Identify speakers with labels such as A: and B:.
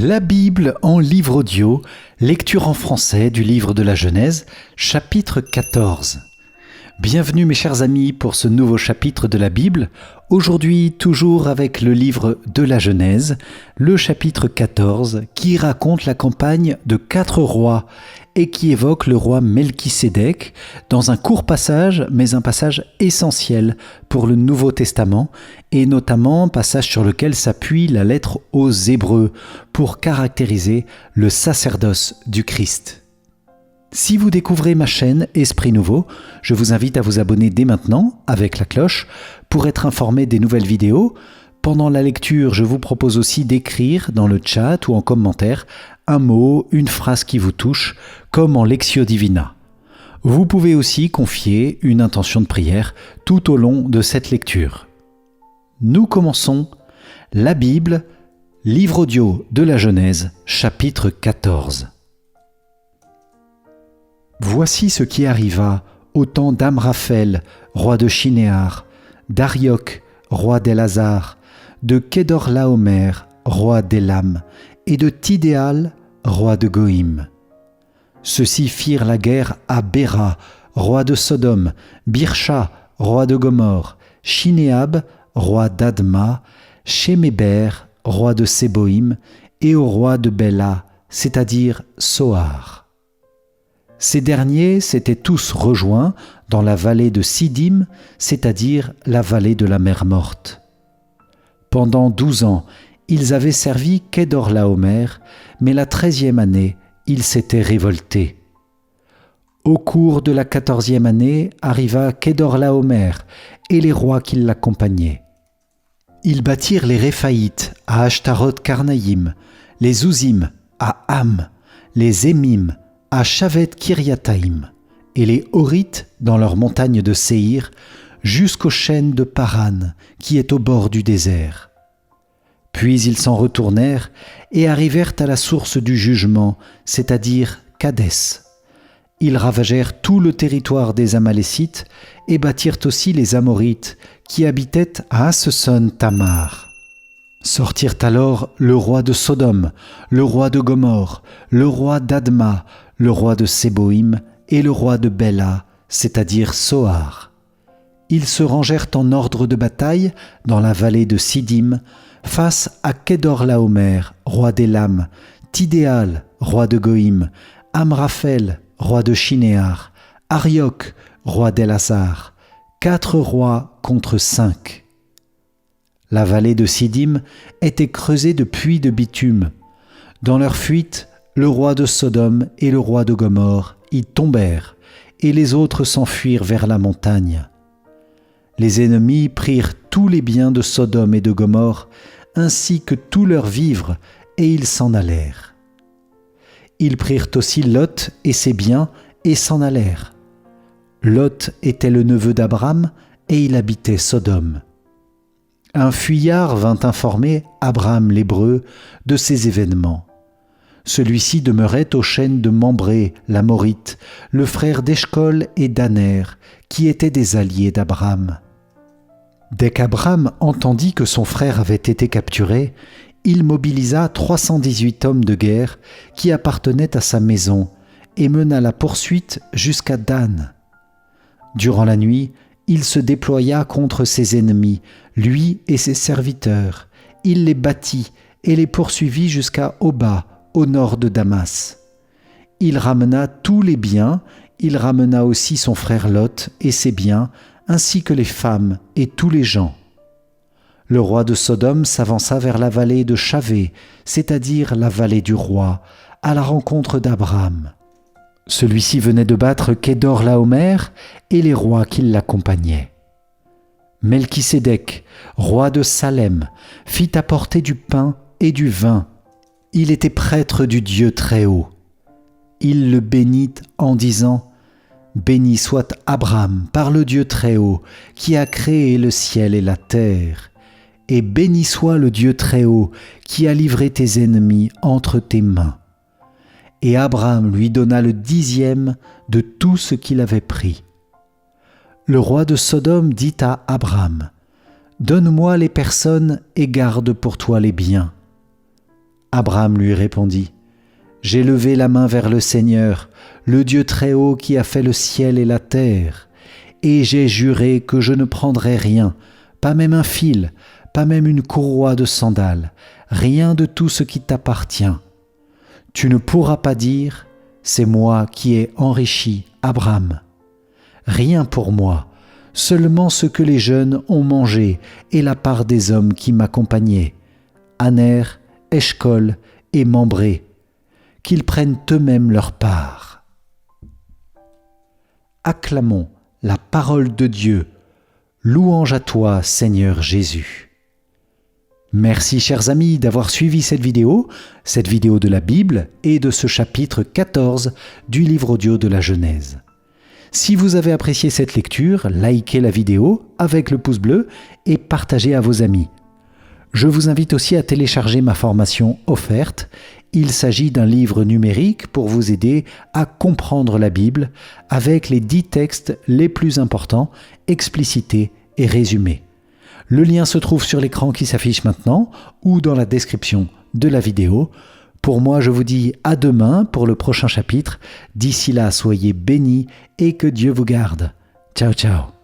A: La Bible en livre audio, lecture en français du livre de la Genèse, chapitre 14. Bienvenue mes chers amis pour ce nouveau chapitre de la Bible. Aujourd'hui, toujours avec le livre de la Genèse, le chapitre 14, qui raconte la campagne de 4 rois et qui évoque le roi Melchisédek dans un court passage, mais un passage essentiel pour le Nouveau Testament, et notamment passage sur lequel s'appuie la lettre aux Hébreux pour caractériser le sacerdoce du Christ. Si vous découvrez ma chaîne Esprit Nouveau, je vous invite à vous abonner dès maintenant avec la cloche pour être informé des nouvelles vidéos. Pendant la lecture, je vous propose aussi d'écrire dans le chat ou en commentaire un mot, une phrase qui vous touche, comme en Lectio Divina. Vous pouvez aussi confier une intention de prière tout au long de cette lecture. Nous commençons la Bible, livre audio de la Genèse, chapitre 14. Voici ce qui arriva au temps d'Amraphel, roi de Shinéar, d'Arioc, roi d'Elazar, de Kedorlaomer, roi d'Élam, et de Tidéal, roi de Goïm. Ceux-ci firent la guerre à Béra, roi de Sodome, Birsha, roi de Gomorre, Shinéab, roi d'Adma, Sheméber, roi de Séboïm, et au roi de Béla, c'est-à-dire Soar. Ces derniers s'étaient tous rejoints dans la vallée de Sidim, c'est-à-dire la vallée de la mer morte. Pendant 12 ans, ils avaient servi Kedorlaomer, mais la 13e année, ils s'étaient révoltés. Au cours de la 14e année arriva Kedorlaomer et les rois qui l'accompagnaient. Ils bâtirent les Réphaïtes à Ashtaroth Karnaïm, les Ouzim à Ham, les Émim à Shavet Kiriataïm, et les Horites dans leurs montagnes de Séhir, jusqu'aux chênes de Paran, qui est au bord du désert. Puis ils s'en retournèrent et arrivèrent à la source du jugement, c'est-à-dire Kadès. Ils ravagèrent tout le territoire des Amalécites et bâtirent aussi les Amorites, qui habitaient à Haseson Tamar. Sortirent alors le roi de Sodome, le roi de Gomorre, le roi d'Adma, le roi de Séboïm et le roi de Béla, c'est-à-dire Soar. Ils se rangèrent en ordre de bataille dans la vallée de Sidim, face à Kedorlaomer, roi d'Élam, Tidéal, roi de Goïm, Amraphel, roi de Shinéar, Arioc, roi d'Elazar, 4 rois contre 5. La vallée de Sidim était creusée de puits de bitume. Dans leur fuite, le roi de Sodome et le roi de Gomorre y tombèrent, et les autres s'enfuirent vers la montagne. Les ennemis prirent tous les biens de Sodome et de Gomorre, ainsi que tous leurs vivres, et ils s'en allèrent. Ils prirent aussi Lot et ses biens, et s'en allèrent. Lot était le neveu d'Abram, et il habitait Sodome. Un fuyard vint informer Abram l'Hébreu de ces événements. Celui-ci demeurait aux chênes de Mambré, l'Amorite, le frère d'Eshcol et d'Aner, qui étaient des alliés d'Abram. Dès qu'Abram entendit que son frère avait été capturé, il mobilisa 318 hommes de guerre qui appartenaient à sa maison et mena la poursuite jusqu'à Dan. Durant la nuit, il se déploya contre ses ennemis, lui et ses serviteurs. Il les battit et les poursuivit jusqu'à Oba, au nord de Damas. Il ramena tous les biens, il ramena aussi son frère Lot et ses biens, ainsi que les femmes et tous les gens. Le roi de Sodome s'avança vers la vallée de Chavé, c'est-à-dire la vallée du roi, à la rencontre d'Abram. Celui-ci venait de battre Kedorlaomer et les rois qui l'accompagnaient. Melchisédek, roi de Salem, fit apporter du pain et du vin. Il était prêtre du Dieu Très-Haut. Il le bénit en disant « Béni soit Abram par le Dieu Très-Haut, qui a créé le ciel et la terre, et béni soit le Dieu Très-Haut, qui a livré tes ennemis entre tes mains. » Et Abram lui donna le 10e de tout ce qu'il avait pris. Le roi de Sodome dit à Abram « Donne-moi les personnes et garde pour toi les biens. » Abraham lui répondit, « J'ai levé la main vers le Seigneur, le Dieu très haut qui a fait le ciel et la terre, et j'ai juré que je ne prendrai rien, pas même un fil, pas même une courroie de sandales, rien de tout ce qui t'appartient. Tu ne pourras pas dire, c'est moi qui ai enrichi Abraham. Rien pour moi, seulement ce que les jeunes ont mangé et la part des hommes qui m'accompagnaient, Aner, Eshcol et Mambré, qu'ils prennent eux-mêmes leur part. » Acclamons la parole de Dieu. Louange à toi, Seigneur Jésus. Merci chers amis d'avoir suivi cette vidéo de la Bible et de ce chapitre 14 du livre audio de la Genèse. Si vous avez apprécié cette lecture, likez la vidéo avec le pouce bleu et partagez à vos amis. Je vous invite aussi à télécharger ma formation offerte. Il s'agit d'un livre numérique pour vous aider à comprendre la Bible avec les 10 textes les plus importants, explicités et résumés. Le lien se trouve sur l'écran qui s'affiche maintenant ou dans la description de la vidéo. Pour moi, je vous dis à demain pour le prochain chapitre. D'ici là, soyez bénis et que Dieu vous garde. Ciao, ciao.